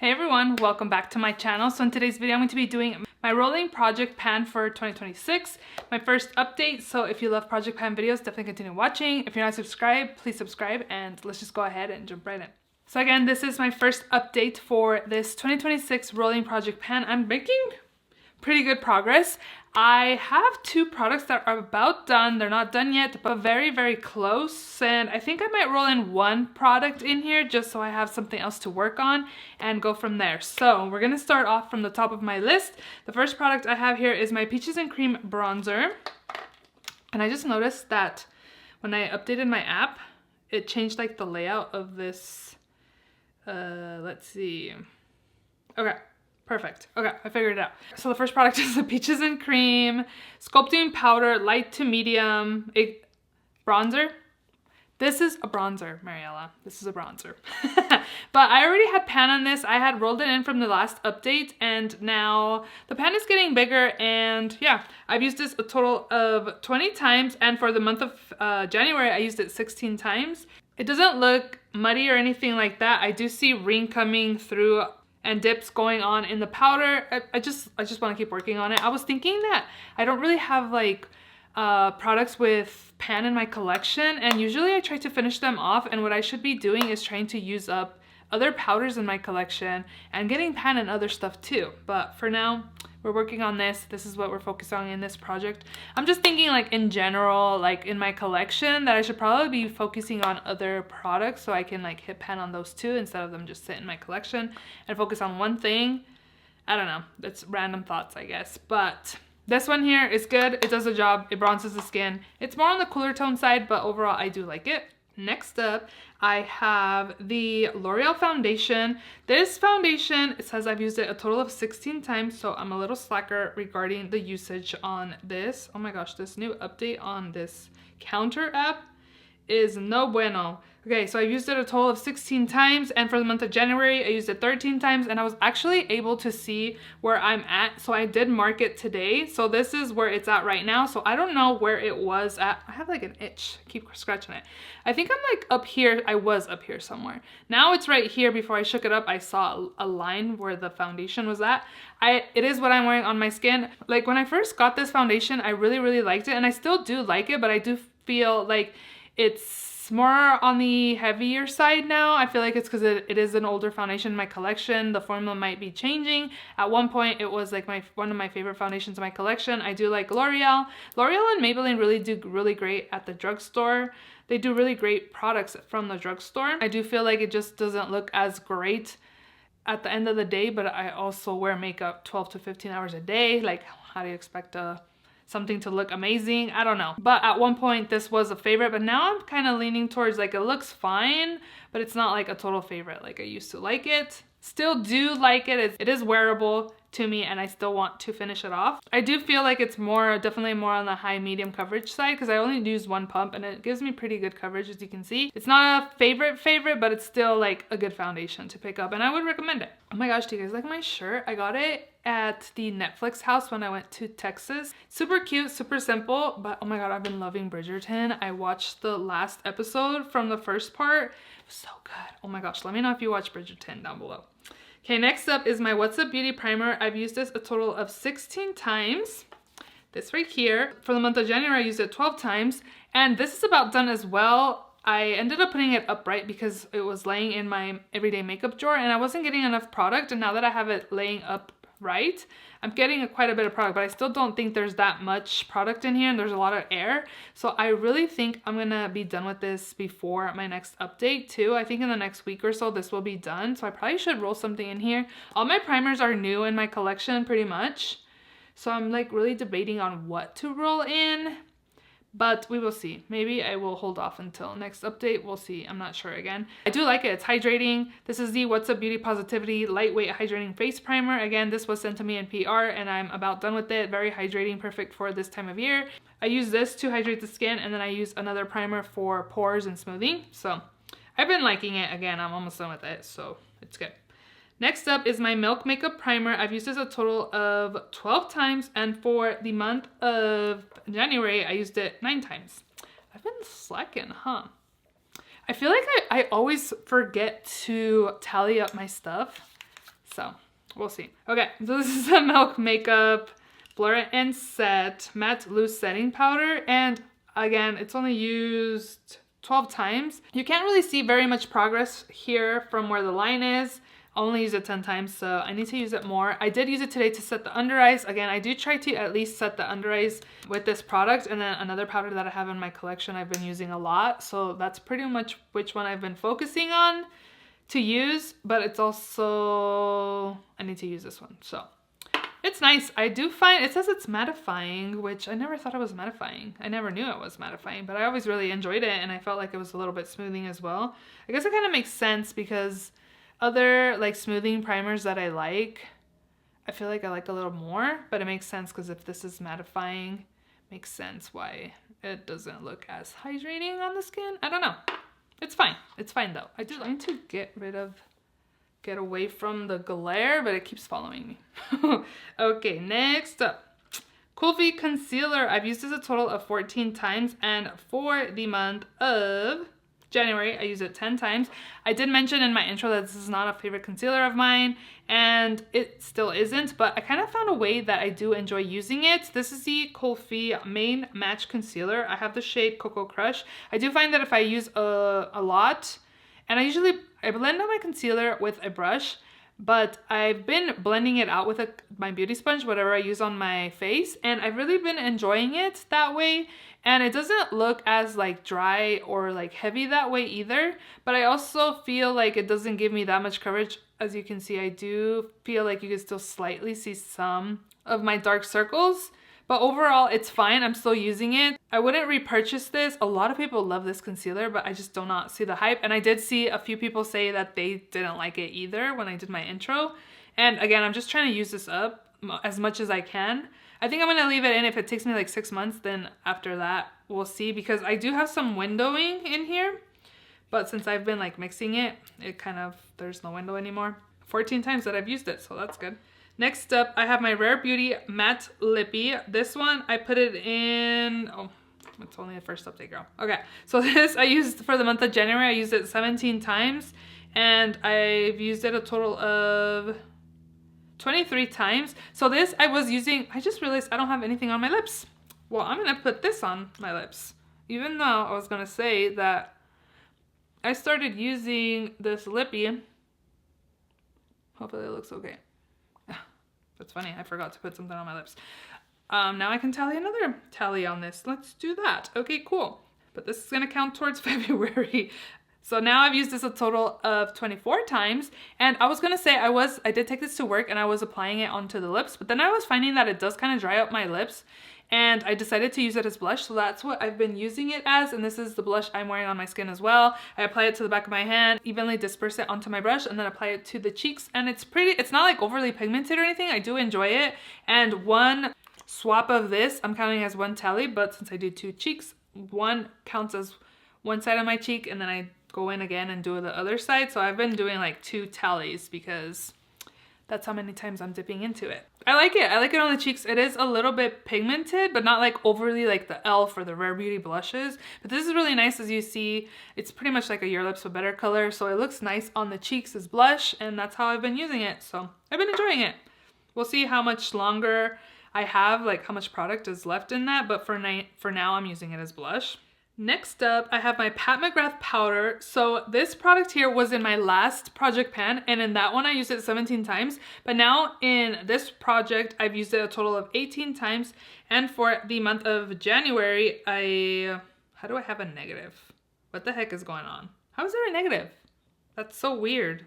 Hey everyone, welcome back to my channel. So in today's video, I'm going to be doing my rolling project pan for 2026, my first update. So if you love project pan videos, definitely continue watching. If you're not subscribed, please subscribe and let's just go ahead and jump right in. So again, this is my first update for this 2026 rolling project pan. I'm making pretty good progress. I have two products that are about done. They're not done yet, but very, very close. And I think I might roll in one product in here just so I have something else to work on and go from there. So we're gonna start off from the top of my list. The first product I have here is my Peaches and Cream bronzer. And I just noticed that when I updated my app, it changed like the layout of this. Let's see. Okay. Perfect. Okay, I figured it out. So the first product is the Peaches and Cream Sculpting Powder Light to Medium Bronzer. This is a bronzer, Mariela. This is a bronzer. But I already had pan on this. I had rolled it in from the last update and now the pan is getting bigger and yeah, I've used this a total of 20 times and for the month of January, I used it 16 times. It doesn't look muddy or anything like that. I do see ring coming through and dips going on in the powder. I just want to keep working on it. I was thinking that I don't really have like products with pan in my collection, and usually I try to finish them off, and what I should be doing is trying to use up other powders in my collection and getting pan and other stuff too. But for now, we're working on this. This is what we're focused on in this project. I'm just thinking like in general, like in my collection, that I should probably be focusing on other products so I can like hit pan on those too instead of them just sit in my collection and focus on one thing. I don't know. It's random thoughts, I guess. But this one here is good. It does the job. It bronzes the skin. It's more on the cooler tone side, but overall I do like it. Next up, I have the L'Oreal foundation. This foundation, it says I've used it a total of 16 times, so I'm a little slacker regarding the usage on this. Oh my gosh, this new update on this counter app is no bueno. Okay, so I used it a total of 16 times, and for the month of January, I used it 13 times, and I was actually able to see where I'm at. So I did mark it today. So this is where it's at right now. So I don't know where it was at. I have like an itch. I keep scratching it. I think I'm like up here. I was up here somewhere. Now it's right here. Before I shook it up, I saw a line where the foundation was at. It is what I'm wearing on my skin. Like when I first got this foundation, I really, really liked it, and I still do like it, but I do feel like it's more on the heavier side now. I feel like it's because it is an older foundation in my collection. The formula might be changing. At one point, it was like one of my favorite foundations in my collection. I do like L'Oreal. L'Oreal and Maybelline really do really great at the drugstore. They do really great products from the drugstore. I do feel like it just doesn't look as great at the end of the day, but I also wear makeup 12 to 15 hours a day. Like, how do you expect something to look amazing? I don't know. But at one point this was a favorite, but now I'm kind of leaning towards like it looks fine, but it's not like a total favorite like I used to like it. Still do like it. It is wearable to me and I still want to finish it off. I do feel like it's definitely more on the high medium coverage side because I only use one pump and it gives me pretty good coverage, as you can see. It's not a favorite, but it's still like a good foundation to pick up and I would recommend it. Oh my gosh, do you guys like my shirt? I got it at the Netflix house when I went to Texas. Super cute, super simple, but oh my god, I've been loving Bridgerton. I watched the last episode from the first part. It was so good. Oh my gosh, let me know if you watch Bridgerton down below. Okay, next up is my What's Up Beauty Primer. I've used this a total of 16 times. This right here. For the month of January, I used it 12 times. And this is about done as well. I ended up putting it upright because it was laying in my everyday makeup drawer and I wasn't getting enough product. And now that I have it laying upright, I'm getting quite a bit of product, but I still don't think there's that much product in here and there's a lot of air. So I really think I'm gonna be done with this before my next update too. I think in the next week or so this will be done. So I probably should roll something in here. All my primers are new in my collection pretty much. So I'm like really debating on what to roll in. But we will see. Maybe I will hold off until next update. We'll see. I'm not sure again. I do like it. It's hydrating. This is the What's Up Beauty Positivity Lightweight Hydrating Face Primer. Again, this was sent to me in PR and I'm about done with it. Very hydrating, perfect for this time of year. I use this to hydrate the skin and then I use another primer for pores and smoothing. So I've been liking it. Again, I'm almost done with it, so it's good. Next up is my Milk Makeup Primer. I've used this a total of 12 times, and for the month of January, I used it 9 times. I've been slacking, huh? I feel like I always forget to tally up my stuff. So we'll see. Okay, so this is a Milk Makeup Blur and Set Matte Loose Setting Powder. And again, it's only used 12 times. You can't really see very much progress here from where the line is. I only use it 10 times, so I need to use it more. I did use it today to set the under eyes. Again, I do try to at least set the under eyes with this product. And then another powder that I have in my collection I've been using a lot. So that's pretty much which one I've been focusing on to use. But it's also, I need to use this one. So it's nice. I do find, it says it's mattifying, which I never thought it was mattifying. I never knew it was mattifying, but I always really enjoyed it. And I felt like it was a little bit smoothing as well. I guess it kind of makes sense because other like smoothing primers that I feel like I like a little more, but it makes sense because if this is mattifying, makes sense why it doesn't look as hydrating on the skin. I don't know. It's fine. It's fine though. I do like to get away from the glare, but it keeps following me. Okay, next up. Kulfi Concealer. I've used this a total of 14 times, and for the month of January, I used it 10 times. I did mention in my intro that this is not a favorite concealer of mine, and it still isn't, but I kind of found a way that I do enjoy using it. This is the Kulfi Main Match Concealer. I have the shade Cocoa Crush. I do find that if I use a lot, and I blend out my concealer with a brush, but I've been blending it out with my beauty sponge, whatever I use on my face, and I've really been enjoying it that way. And it doesn't look as like dry or like heavy that way either, but I also feel like it doesn't give me that much coverage. As you can see, I do feel like you can still slightly see some of my dark circles, but overall it's fine. I'm still using it. I wouldn't repurchase this. A lot of people love this concealer, but I just do not see the hype. And I did see a few people say that they didn't like it either when I did my intro. And again, I'm just trying to use this up as much as I can. I think I'm going to leave it in. If it takes me like 6 months, then after that, we'll see. Because I do have some windowing in here. But since I've been like mixing it, there's no window anymore. 14 times that I've used it, so that's good. Next up, I have my Rare Beauty Matte Lippy. This one, I put it in, oh, it's only the first update, girl. Okay, so this I used for the month of January. I used it 17 times. And I've used it a total of 23 times. So this I was using, I just realized I don't have anything on my lips. Well, I'm gonna put this on my lips. Even though I was gonna say that I started using this lippy. Hopefully it looks okay. That's funny, I forgot to put something on my lips. Now I can tally another tally on this. Let's do that. Okay, cool. But this is gonna count towards February. So now I've used this a total of 24 times, and I was gonna say I did take this to work and I was applying it onto the lips, but then I was finding that it does kind of dry up my lips, and I decided to use it as blush, so that's what I've been using it as, and this is the blush I'm wearing on my skin as well. I apply it to the back of my hand, evenly disperse it onto my brush, and then apply it to the cheeks, and it's not like overly pigmented or anything. I do enjoy it, and one swap of this, I'm counting as one tally, but since I do 2 cheeks, one counts as one side of my cheek, and then I go in again and do the other side. So I've been doing like 2 tallies because that's how many times I'm dipping into it. I like it. I like it on the cheeks. It is a little bit pigmented, but not like overly like the e.l.f. or the Rare Beauty blushes. But this is really nice. As you see, it's pretty much like a Your Lips But Better color. So it looks nice on the cheeks as blush, and that's how I've been using it. So I've been enjoying it. We'll see how much longer I have, like how much product is left in that. But for now, I'm using it as blush. Next up, I have my Pat McGrath powder. So this product here was in my last project pan, and in that one I used it 17 times. But now in this project, I've used it a total of 18 times. And for the month of January, how do I have a negative? What the heck is going on? How is there a negative? That's so weird.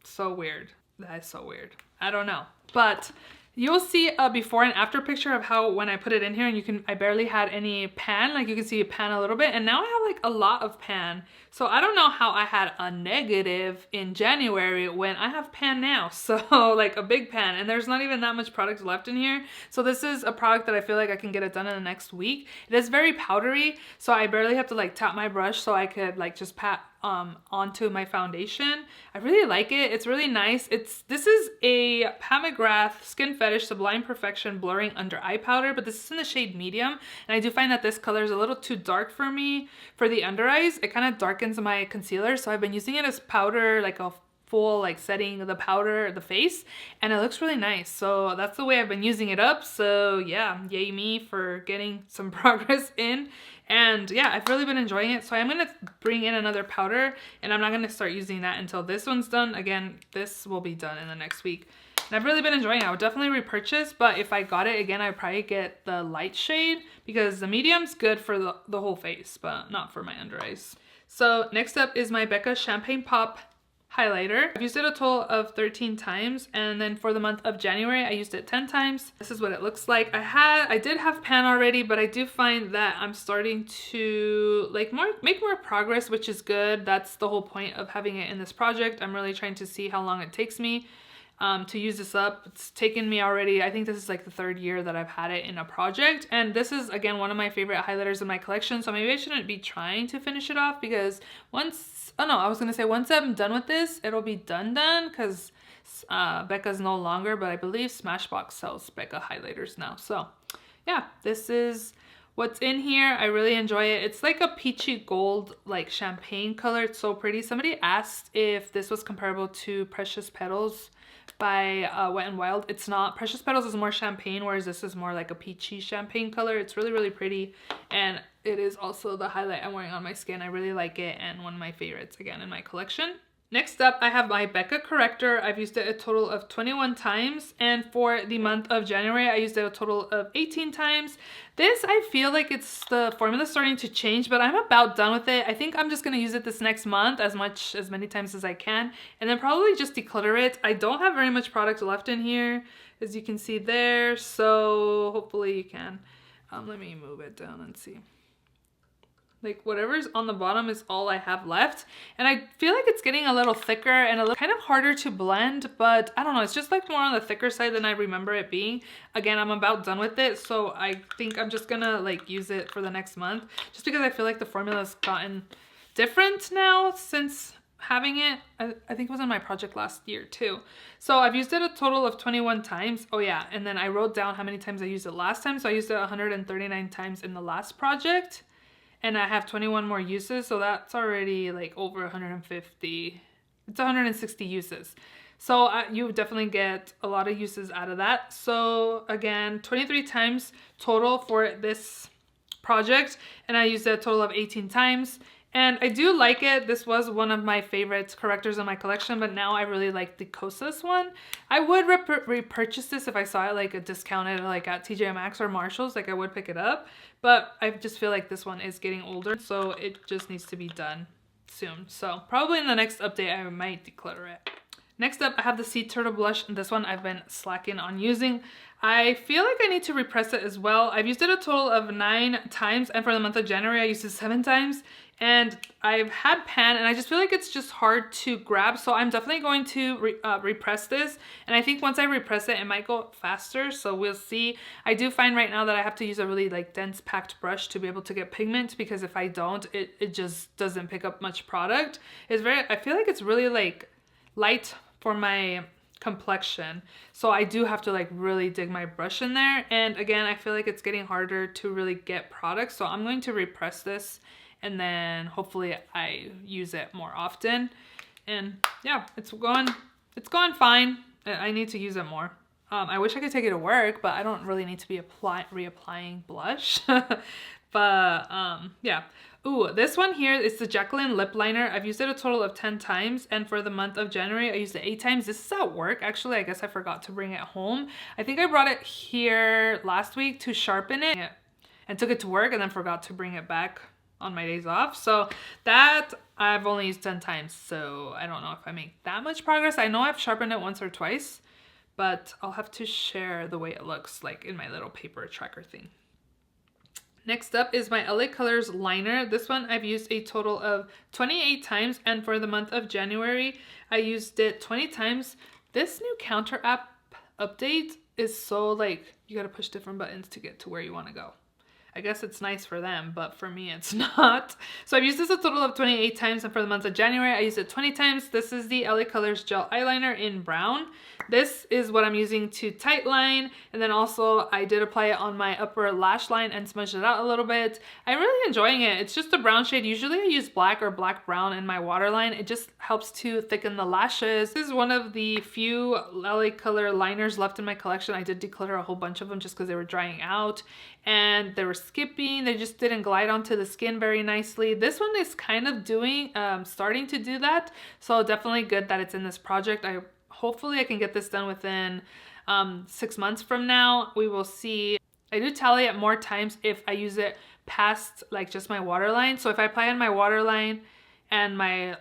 So weird. That is so weird. I don't know. But you'll see a before and after picture of how when I put it in here, and I barely had any pan, like you can see a pan a little bit, and now I have like a lot of pan. So I don't know how I had a negative in January when I have pan now. So like a big pan, and there's not even that much product left in here. So this is a product that I feel like I can get it done in the next week. It is very powdery, so I barely have to like tap my brush, so I could like just pat onto my foundation. I really like it. It's really nice. This is a Pat McGrath Skin Fetish Sublime Perfection Blurring Under Eye Powder, but this is in the shade medium, and I do find that this color is a little too dark for me for the under eyes. It kind of darkens my concealer, so I've been using it as powder, like a full like setting the powder, the face, and it looks really nice. So that's the way I've been using it up. So yeah, yay me for getting some progress in. And yeah, I've really been enjoying it. So I'm gonna bring in another powder, and I'm not gonna start using that until this one's done. Again, this will be done in the next week. And I've really been enjoying it. I would definitely repurchase, but if I got it again, I'd probably get the light shade because the medium's good for the whole face, but not for my under eyes. So next up is my Becca Champagne Pop highlighter. I've used it a total of 13 times, and then for the month of January I used it 10 times. This is what it looks like. I did have pan already, but I do find that I'm starting to like make more progress, which is good. That's the whole point of having it in this project. I'm really trying to see how long it takes me to use this up. It's taken me already, I think this is like the 3rd year that I've had it in a project, and this is again one of my favorite highlighters in my collection, so maybe I shouldn't be trying to finish it off because once I'm done with this, it'll be done because Becca's no longer, but I believe Smashbox sells Becca highlighters now. So yeah, this is what's in here. I really enjoy it. It's like a peachy gold, like champagne color. It's so pretty. Somebody asked if this was comparable to Precious Petals by Wet n Wild. It's not. Precious Petals is more champagne, whereas this is more like a peachy champagne color. It's really, really pretty, and it is also the highlight I'm wearing on my skin. I really like it, and one of my favorites again in my collection. Next up, I have my Becca Corrector. I've used it a total of 21 times, and for the month of January, I used it a total of 18 times. This, I feel like it's the formula starting to change, but I'm about done with it. I think I'm just going to use it this next month as many times as I can, and then probably just declutter it. I don't have very much product left in here, as you can see there, so hopefully you can. Let me move it down and see. Like whatever's on the bottom is all I have left, and I feel like it's getting a little thicker and a little kind of harder to blend, but I don't know, it's just like more on the thicker side than I remember it being. Again, I'm about done with it, so I think I'm just gonna like use it for the next month just because I feel like the formula's gotten different now since having it. I think it was in my project last year too. So I've used it a total of 21 times. Oh yeah, and then I wrote down how many times I used it last time, so I used it 139 times in the last project. And I have 21 more uses, so that's already like over 150. It's 160 uses. So you definitely get a lot of uses out of that. So again, 23 times total for this project, and I used it a total of 18 times. And I do like it. This was one of my favorite correctors in my collection, but now I really like the Kosas one. I would repurchase this if I saw it like a discounted like at TJ Maxx or Marshall's, like I would pick it up. But I just feel like this one is getting older, so it just needs to be done soon. So probably in the next update, I might declutter it. Next up, I have the Sea Turtle blush, and this one I've been slacking on using. I feel like I need to repress it as well. I've used it a total of 9 times, and for the month of January, I used it 7 times. And I've had pan, and I just feel like it's just hard to grab, so I'm definitely going to repress this. And I think once I repress it, it might go faster, so we'll see. I do find right now that I have to use a really like dense packed brush to be able to get pigment, because if I don't, it just doesn't pick up much product. I feel like it's really like light for my complexion, so I do have to like really dig my brush in there. And again, I feel like it's getting harder to really get product, so I'm going to repress this, and then hopefully I use it more often. And yeah, it's going fine. I need to use it more. I wish I could take it to work, but I don't really need to be reapplying blush. But yeah. Ooh, this one here is the Jacqueline lip liner. I've used it a total of 10 times, and for the month of January, I used it 8 times. This is at work, actually. I guess I forgot to bring it home. I think I brought it here last week to sharpen it and took it to work, and then forgot to bring it back on my days off. So that I've only used 10 times, so I don't know if I make that much progress. I know I've sharpened it once or twice, but I'll have to share the way it looks like in my little paper tracker thing. Next up is my LA Colors liner. This one I've used a total of 28 times, and for the month of January, I used it 20 times. This new counter app update is so like, you gotta push different buttons to get to where you wanna go. I guess it's nice for them, but for me it's not. So I've used this a total of 28 times, and for the month of January I used it 20 times. This is the LA Colors Gel Eyeliner in brown. This is what I'm using to tight line, and then also I did apply it on my upper lash line and smudged it out a little bit. I'm really enjoying it. It's just a brown shade. Usually I use black or black brown in my waterline. It just helps to thicken the lashes. This is one of the few LA Color liners left in my collection. I did declutter a whole bunch of them just because they were drying out and they were skipping. They just didn't glide onto the skin very nicely. This one is kind of doing, starting to do that. So definitely good that it's in this project. Hopefully I can get this done within 6 months from now. We will see. I do tally it more times if I use it past like just my waterline. So if I apply on my waterline and my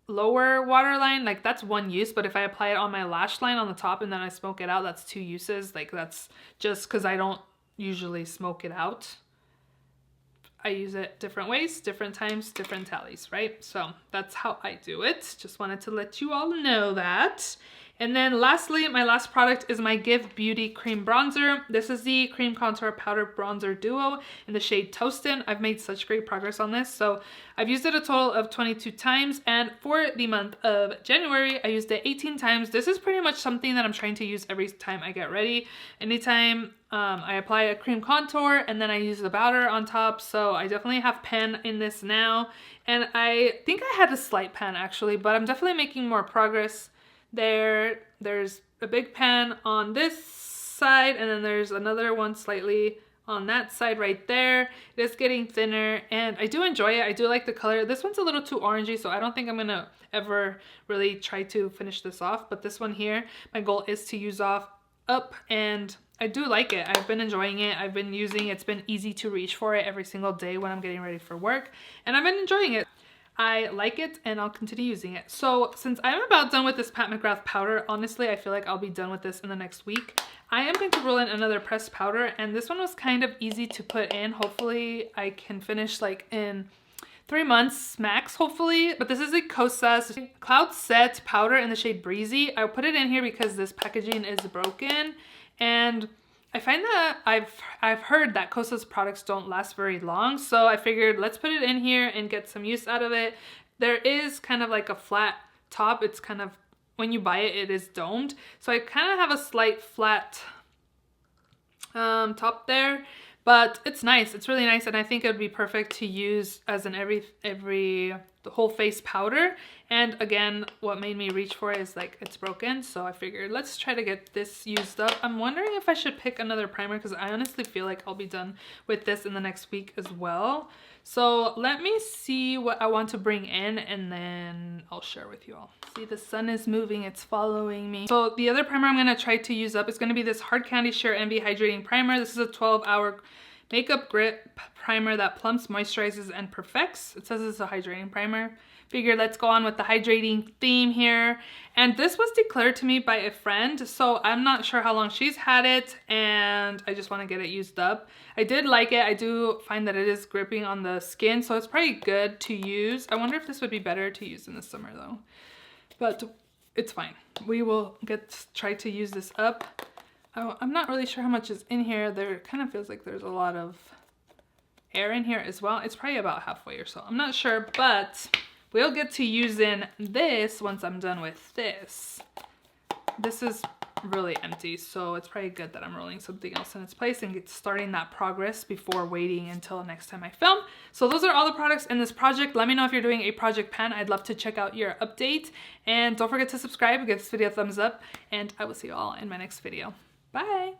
lower waterline, like that's one use, but if I apply it on my lash line on the top and then I smoke it out, that's 2 uses. Like that's just because I don't usually smoke it out. I use it different ways, different times, different tallies, right? So that's how I do it. Just wanted to let you all know that. And then lastly, my last product is my Give Beauty Cream Bronzer. This is the Cream Contour Powder Bronzer Duo in the shade Toastin'. I've made such great progress on this. So I've used it a total of 22 times. And for the month of January, I used it 18 times. This is pretty much something that I'm trying to use every time I get ready. Anytime I apply a cream contour and then I use the powder on top. So I definitely have pan in this now. And I think I had a slight pan actually, but I'm definitely making more progress. There's a big pan on this side, and then there's another one slightly on that side right there. It is getting thinner, and I do enjoy it. I do like the color. This one's a little too orangey, so I don't think I'm gonna ever really try to finish this off. But this one here, my goal is to use up, and I do like it. I've been enjoying it. I've been using it. It's been easy to reach for it every single day when I'm getting ready for work, and I've been enjoying it. I like it and I'll continue using it. So since I'm about done with this Pat McGrath powder, honestly, I feel like I'll be done with this in the next week. I am going to roll in another pressed powder, and this one was kind of easy to put in. Hopefully I can finish like in 3 months max, hopefully. But this is a Kosas Cloud Set powder in the shade Breezy. I put it in here because this packaging is broken, and I find that I've heard that Kosas products don't last very long, so I figured let's put it in here and get some use out of it. There is kind of like a flat top. It's kind of, when you buy it, it is domed. So I kind of have a slight flat top there, but it's nice. It's really nice, and I think it would be perfect to use as an the whole face powder. And again, what made me reach for it is like it's broken, so I figured let's try to get this used up. I'm wondering if I should pick another primer because I honestly feel like I'll be done with this in the next week as well. So let me see what I want to bring in, and then I'll share with you all. See, the sun is moving, it's following me. So the other primer I'm going to try to use up is going to be this Hard Candy Sheer Envy Hydrating Primer. This is a 12-hour makeup grip primer that plumps, moisturizes, and perfects. It says it's a hydrating primer. Figured let's go on with the hydrating theme here. And this was declared to me by a friend, so I'm not sure how long she's had it, and I just want to get it used up. I did like it. I do find that it is gripping on the skin, so it's probably good to use. I wonder if this would be better to use in the summer though, but it's fine. We will try to use this up. I'm not really sure how much is in here. There kind of feels like there's a lot of air in here as well. It's probably about halfway or so. I'm not sure, but we'll get to using this once I'm done with this. This is really empty, so it's probably good that I'm rolling something else in its place and starting that progress before waiting until next time I film. So those are all the products in this project. Let me know if you're doing a project pan. I'd love to check out your update. And don't forget to subscribe, give this video a thumbs up, and I will see you all in my next video. Bye!